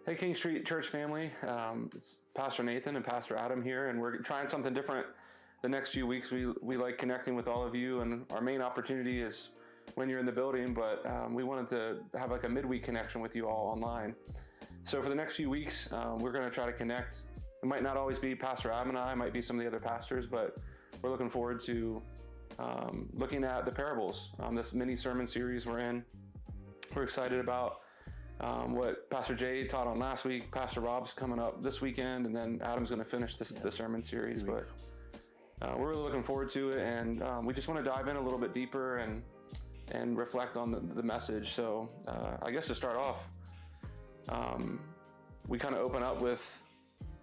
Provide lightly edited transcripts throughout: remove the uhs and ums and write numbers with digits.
Hey, King Street Church family. It's Pastor Nathan and Pastor Adam here, and we're trying something different the next few weeks. We like connecting with all of you, and our main opportunity is when you're in the building, but we wanted to have like a midweek connection with you all online. So for the next few weeks, we're going to try to connect. It might not always be Pastor Adam and I, it might be some of the other pastors, but we're looking forward to looking at the parables, this mini sermon series we're in. We're excited about what Pastor Jay taught on last week. Pastor Rob's coming up this weekend, and then Adam's going to finish the sermon series. But we're really looking forward to it, and we just want to dive in a little bit deeper and reflect on the message. So I guess to start off, we kind of open up with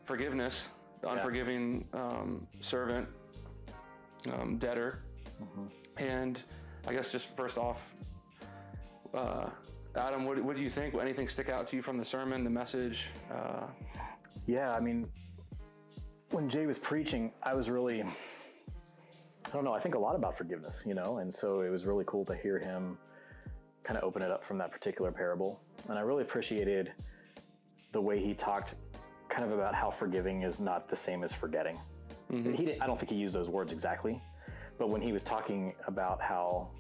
forgiveness, the unforgiving servant, debtor. Mm-hmm. And I guess just first off, Adam, what do you think? Anything stick out to you from the sermon, the message? Yeah, I mean, when Jay was preaching, I was really, I don't know, I think a lot about forgiveness, and so it was really cool to hear him kind of open it up from that particular parable. And I really appreciated the way he talked kind of about how forgiving is not the same as forgetting. Mm-hmm. I don't think he used those words exactly, but when he was talking about how,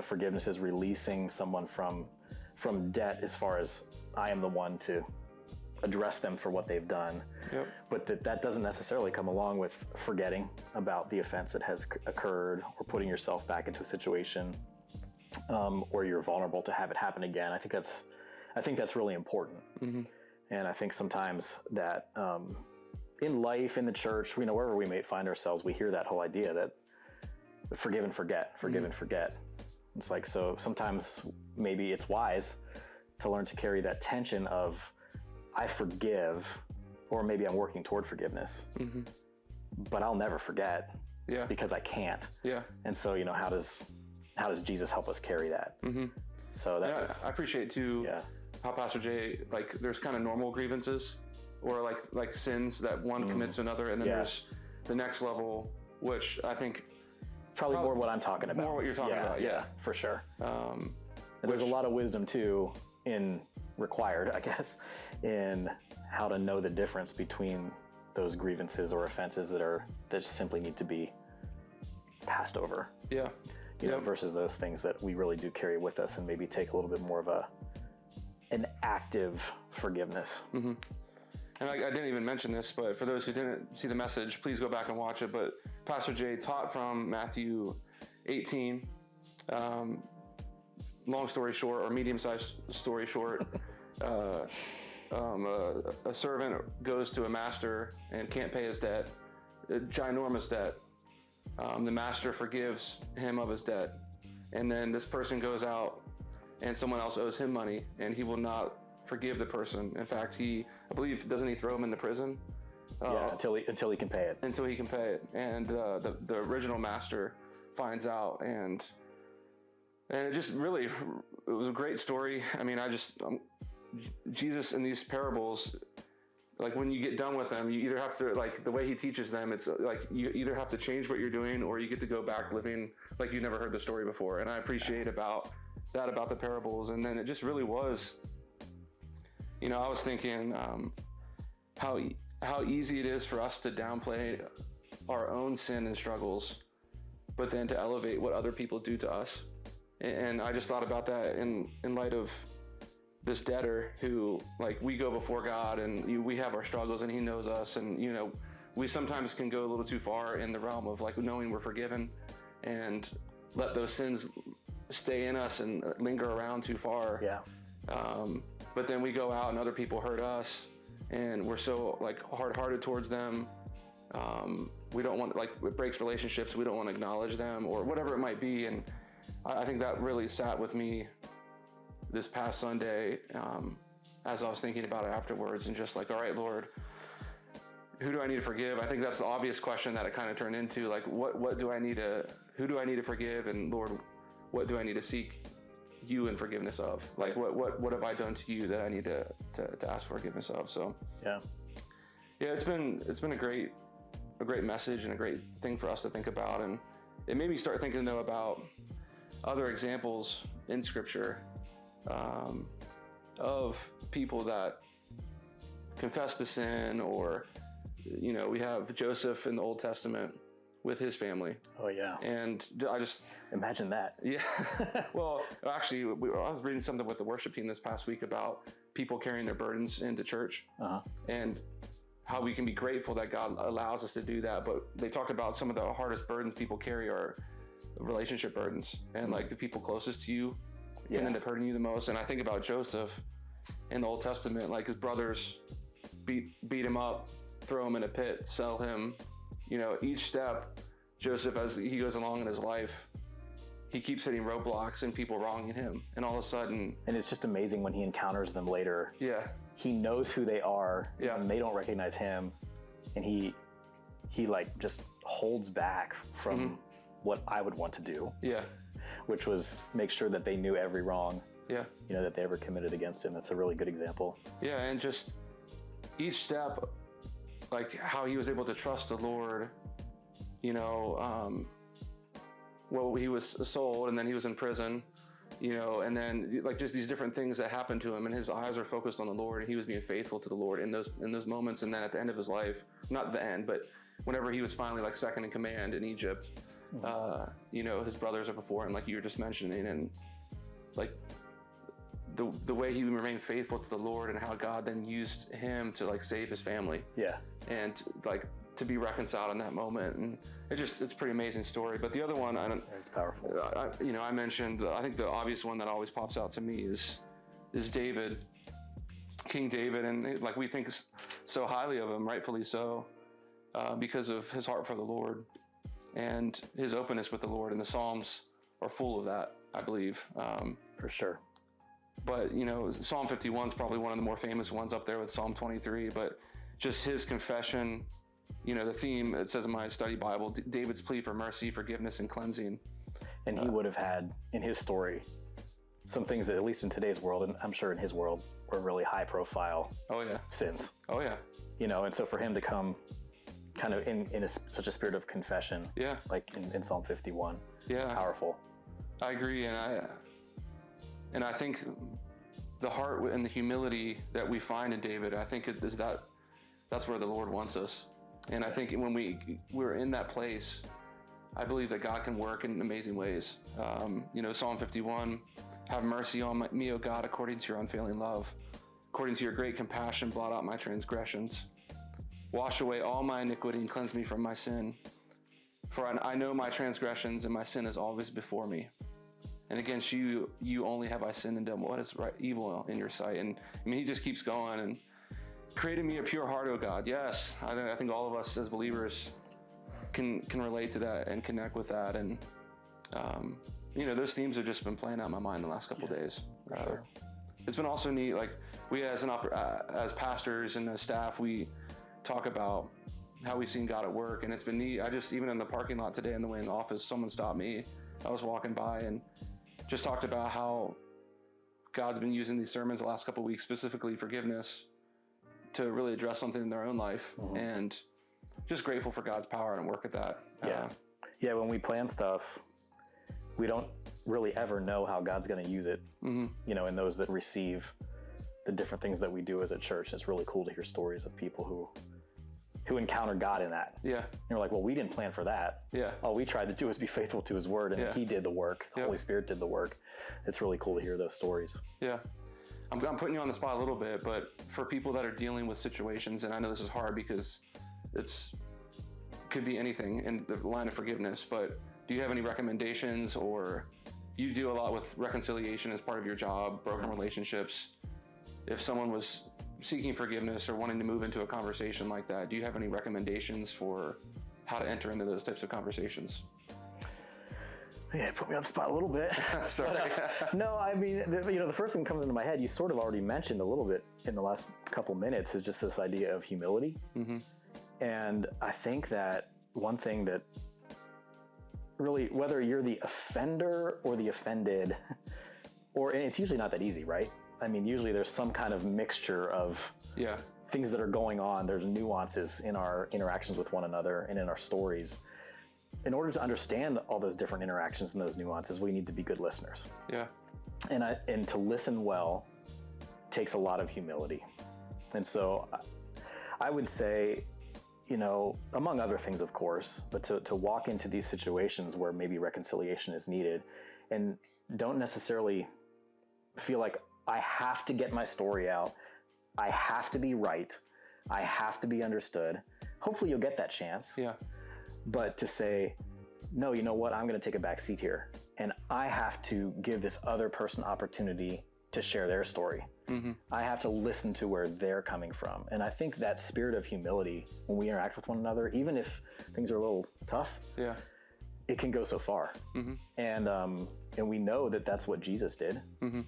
forgiveness is releasing someone from debt, as far as I am the one to address them for what they've done. Yep. But that doesn't necessarily come along with forgetting about the offense that has occurred, or putting yourself back into a situation where you're vulnerable to have it happen again. I think that's really important. Mm-hmm. And I think sometimes that in life, in the church, wherever we may find ourselves, we hear that whole idea that forgive and forget, forgive and forget. It's like, so sometimes maybe it's wise to learn to carry that tension of, I forgive, or maybe I'm working toward forgiveness, mm-hmm. but I'll never forget because I can't. Yeah. And so, how does Jesus help us carry that? Mm-hmm. So I appreciate too how Pastor Jay, there's kind of normal grievances or like sins that one commits to another. And then there's the next level, which I think Probably more what I'm talking about. More what you're talking about, yeah. For sure. There's a lot of wisdom too required, I guess, in how to know the difference between those grievances or offenses that simply need to be passed over. Yeah. Versus those things that we really do carry with us and maybe take a little bit more of an active forgiveness. Mm-hmm. And I didn't even mention this, but for those who didn't see the message, please go back and watch it. But Pastor Jay taught from Matthew 18. Long story short, or medium-sized story short, a servant goes to a master and can't pay his debt, a ginormous debt. The master forgives him of his debt. And then this person goes out and someone else owes him money, and he will not forgive the person. In fact, I believe, doesn't he throw him into prison? Until he can pay it. Until he can pay it. And the original master finds out, and it just really, it was a great story. I mean, Jesus in these parables, when you get done with them, you either have to, the way he teaches them, it's you either have to change what you're doing, or you get to go back living like you never heard the story before. And I appreciate about the parables. And then it just really was, I was thinking how easy it is for us to downplay our own sin and struggles, but then to elevate what other people do to us. And I just thought about that in light of this debtor who, we go before God and we have our struggles and he knows us. And, we sometimes can go a little too far in the realm of knowing we're forgiven and let those sins stay in us and linger around too far. Yeah. But then we go out and other people hurt us, and we're so hard-hearted towards them. We don't want, it breaks relationships. We don't want to acknowledge them or whatever it might be. And I think that really sat with me this past Sunday as I was thinking about it afterwards, and just all right, Lord, who do I need to forgive? I think that's the obvious question that it kind of turned into. Who do I need to forgive? And Lord, what do I need to seek you in forgiveness of? What have I done to you that I need to ask forgiveness of? So it's been a great message and a great thing for us to think about. And it made me start thinking though about other examples in Scripture of people that confess the sin, or, we have Joseph in the Old Testament with his family. Oh yeah. And I just imagine that. Yeah. Well, actually, I was reading something with the worship team this past week about people carrying their burdens into church, and how we can be grateful that God allows us to do that. But they talked about some of the hardest burdens people carry are relationship burdens, and like the people closest to you can end up hurting you the most. And I think about Joseph in the Old Testament, like his brothers beat him up, throw him in a pit, sell him. Each step, Joseph, as he goes along in his life, he keeps hitting roadblocks and people wronging him. And all of a sudden... And it's just amazing when he encounters them later. Yeah. He knows who they are, yeah. and they don't recognize him. And he like just holds back from what I would want to do. Yeah. Which was make sure that they knew every wrong. Yeah. That they ever committed against him. That's a really good example. Yeah, and just each step, like how he was able to trust the Lord, well, he was sold and then he was in prison, and then like just these different things that happened to him, and his eyes are focused on the Lord, and he was being faithful to the Lord in those moments. And then at the end of his life, not the end, but whenever he was finally like second in command in Egypt, his brothers are before him, like you were just mentioning, and like the way he remained faithful to the Lord, and how God then used him to like save his family. Yeah. And like to be reconciled in that moment. And it's a pretty amazing story. But the other one, it's powerful. I mentioned, I think the obvious one that always pops out to me is David, King David. And like we think so highly of him, rightfully so, because of his heart for the Lord and his openness with the Lord. And the Psalms are full of that, I believe. For sure. But, Psalm 51 is probably one of the more famous ones up there with Psalm 23. But just his confession, the theme, it says in my study Bible, David's plea for mercy, forgiveness, and cleansing. And he would have had in his story some things that, at least in today's world, and I'm sure in his world, were really high profile sins. Oh, yeah. And so for him to come kind of in such a spirit of confession, like in Psalm 51, powerful. I agree. And I think the heart and the humility that we find in David, I think that's where the Lord wants us. And I think when we're in that place, I believe that God can work in amazing ways. Psalm 51, have mercy on me, O God, according to your unfailing love. According to your great compassion, blot out my transgressions. Wash away all my iniquity and cleanse me from my sin. For I know my transgressions, and my sin is always before me. And against you only have I sinned and done what is right, evil in your sight. And he just keeps going. And created me a pure heart, O God. Yes, I think all of us as believers can relate to that and connect with that. And those themes have just been playing out in my mind the last couple of days. Sure. It's been also neat. Like we as pastors and as staff, we talk about how we've seen God at work, and it's been neat. Even in the parking lot today on the way in the office, someone stopped me. I was walking by and just talked about how God's been using these sermons the last couple of weeks, specifically forgiveness, to really address something in their own life. And just grateful for God's power and work at that. When we plan stuff, we don't really ever know how God's going to use it. And those that receive the different things that we do as a church, it's really cool to hear stories of people who encounter God in that. Yeah. And you're like, well, we didn't plan for that. Yeah. All we tried to do was be faithful to his word, and he did the work. The Holy Spirit did the work. It's really cool to hear those stories. Yeah. I'm putting you on the spot a little bit, but for people that are dealing with situations, and I know this is hard because could be anything in the line of forgiveness, but do you have any recommendations, or you do a lot with reconciliation as part of your job, broken relationships? If someone was seeking forgiveness or wanting to move into a conversation like that, do you have any recommendations for how to enter into those types of conversations? Yeah, put me on the spot a little bit. Sorry. No, I mean, the first thing that comes into my head, you sort of already mentioned a little bit in the last couple minutes, is just this idea of humility. And I think that one thing that really, whether you're the offender or the offended, and it's usually not that easy, right? I mean, usually there's some kind of mixture of things that are going on. There's nuances in our interactions with one another and in our stories. In order to understand all those different interactions and those nuances, we need to be good listeners. Yeah. And to listen well takes a lot of humility. And so I would say, you know, among other things, of course, but to walk into these situations where maybe reconciliation is needed and don't necessarily feel like I have to get my story out. I have to be right. I have to be understood. Hopefully you'll get that chance. Yeah. But to say, no, you know what? I'm going to take a back seat here. And I have to give this other person opportunity to share their story. Mm-hmm. I have to listen to where they're coming from. And I think that spirit of humility, when we interact with one another, even if things are a little tough, yeah, it can go so far. Mm-hmm. And we know that that's what Jesus did. Mm-hmm.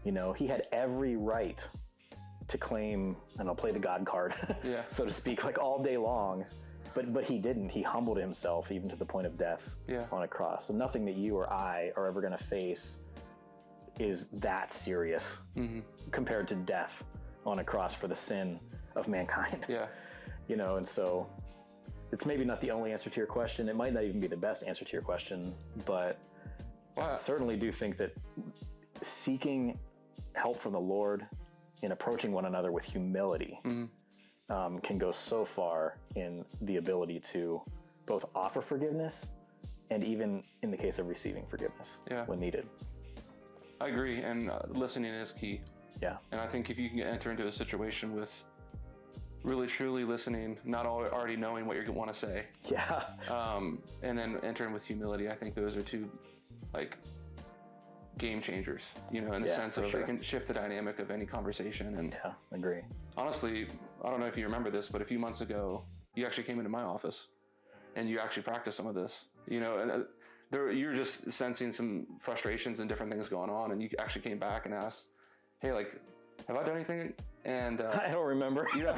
You know, he had every right to claim, and I'll play the God card, yeah, so to speak, like all day long. But he didn't. He humbled himself even to the point of death, yeah, on a cross. So nothing that you or I are ever going to face is that serious, mm-hmm, compared to death on a cross for the sin of mankind. Yeah. You know, and so it's maybe not the only answer to your question. It might not even be the best answer to your question, but I certainly do think that seeking help from the Lord in approaching one another with humility, mm-hmm, can go so far in the ability to both offer forgiveness and even in the case of receiving forgiveness, yeah, when needed. I agree, and listening is key. Yeah. And I think if you can enter into a situation with really truly listening, not already knowing what you want to say, yeah, and then entering with humility, I think those are two, like, game changers, you know, in the sense of sure, it can shift the dynamic of any conversation. And yeah, agree. Honestly, I don't know if you remember this, but a few months ago, you actually came into my office and you actually practiced some of this, you know, and you're just sensing some frustrations and different things going on, and you actually came back and asked, hey, like, have I done anything? And I don't remember, you know,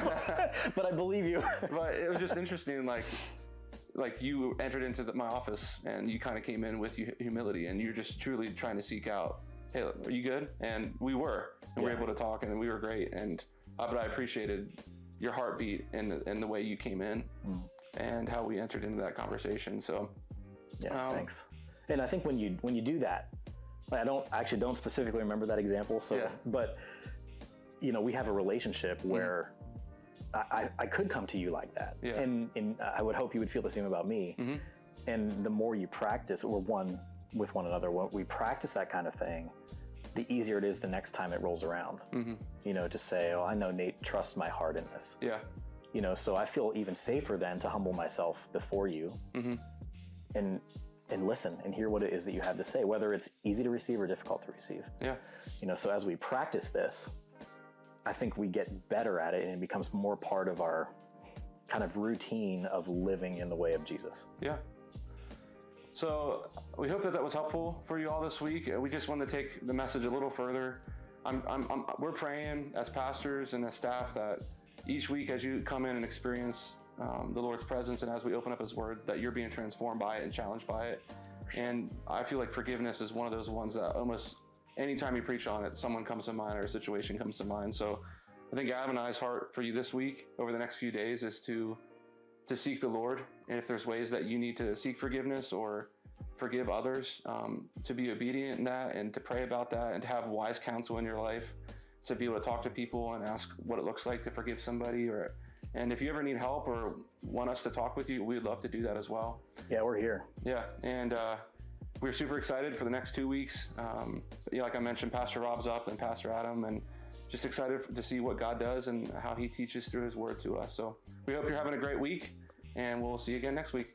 but I believe you. But it was just interesting, like you entered into my office and you kind of came in with humility, and you're just truly trying to seek out, hey, are you good? And we were, and we were able to talk, and we were great. And but I appreciated your heartbeat and the way you came in, and how we entered into that conversation. So yeah, thanks. And I think when you do that, I don't specifically remember that example. So, yeah, but you know, we have a relationship where I could come to you like that, yeah, and I would hope you would feel the same about me. Mm-hmm. And the more you practice, or one with one another, when we practice that kind of thing, the easier it is the next time it rolls around. Mm-hmm. You know, to say, oh, I know Nate trusts my heart in this. Yeah. You know, so I feel even safer then to humble myself before you, mm-hmm, and listen and hear what it is that you have to say, whether it's easy to receive or difficult to receive. Yeah. You know, so as we practice this, I think we get better at it, and it becomes more part of our kind of routine of living in the way of Jesus. Yeah. So we hope that was helpful for you all this week. We just want to take the message a little further. We're praying as pastors and as staff that each week as you come in and experience the Lord's presence, and as we open up His Word, that you're being transformed by it and challenged by it. Sure. And I feel like forgiveness is one of those ones that almost anytime you preach on it, someone comes to mind or a situation comes to mind. So I think Adam and I's heart for you this week, over the next few days, is to seek the Lord. And if there's ways that you need to seek forgiveness or forgive others, to be obedient in that, and to pray about that, and to have wise counsel in your life, to be able to talk to people and ask what it looks like to forgive somebody. And if you ever need help or want us to talk with you, we'd love to do that as well. Yeah, we're here. Yeah, and we're super excited for the next 2 weeks. Like I mentioned, Pastor Rob's up, and Pastor Adam, and just excited to see what God does and how He teaches through His Word to us. So we hope you're having a great week, and we'll see you again next week.